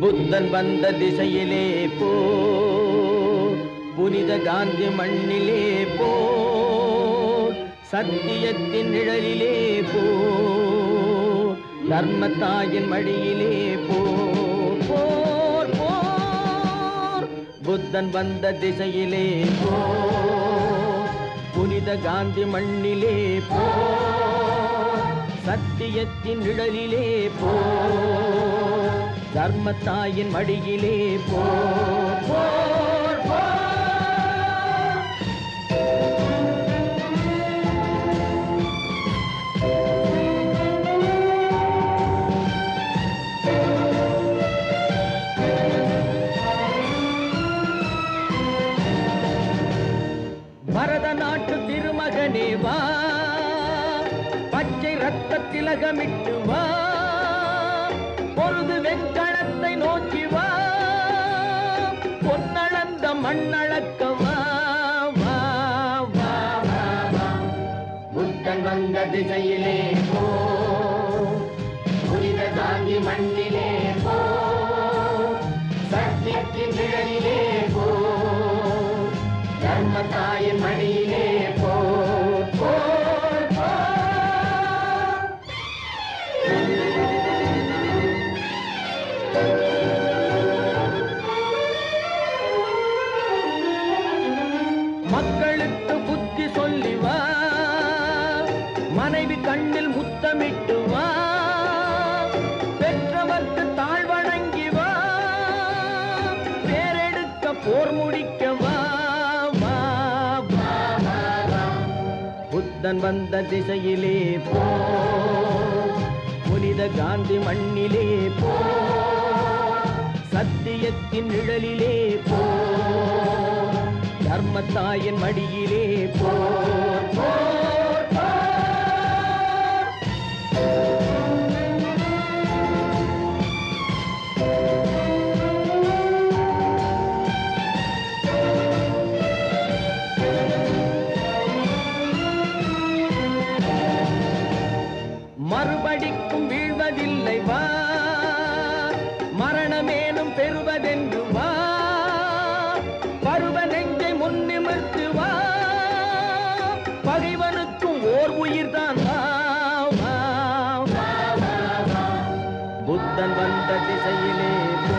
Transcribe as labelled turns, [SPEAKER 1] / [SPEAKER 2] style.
[SPEAKER 1] புத்தன் வந்த திசையிலே போ, புனித காந்தி மண்ணிலே போ, சத்தியத்தின் நிழலிலே போ, தர்மத்தாயின் மடியிலே போ. போர் போர் புத்தன் வந்த திசையிலே போ, புனித காந்தி மண்ணிலே போ, சத்தியத்தின் நிழலிலே போ, தர்மத்தாயின் மடியிலே போ. போர் போர் பரத நாட்டு திருமகனே வா, பச்சை ரத்த திலகமிட்டு வா, பொருது வெண்கணத்தை நோக்கி வா, பொன்னளந்த மண்ணளக்க வா. வா வா வா புத்தன் வந்த திசையிலே போ, புனித காந்தி மண்ணிலே போ, சத்தியத்தின் நிழலிலே போ, தர்மத்தாயின் மடியிலே போ. போர் போர் மக்களுக்கு புத்தி சொல்லி வா, மனைவி கண்ணில் முத்தமிட்டு வா, பெற்றவர்க்கு தாழ்வணங்கி வா, பேரெடுக்க போர் முடிக்க வா. வா வா வா புத்தன் வந்த திசையிலே போ, புனித காந்தி மண்ணிலே போ, சத்தியத்தின் நிழலிலே போ, தர்மத்தாயின் மடியிலே போ. போர் போர் மறுபடிக்கும் வீழ்வதில்லை வா, மரணமேனும் பெறுவதென்று வா, பருவ நெஞ்சை முன்னிமிர்த்து வா, பகைவனுக்கும் ஓர் உயிர்தான் வா. வா வா வா புத்தன் வந்த திசையிலே போ,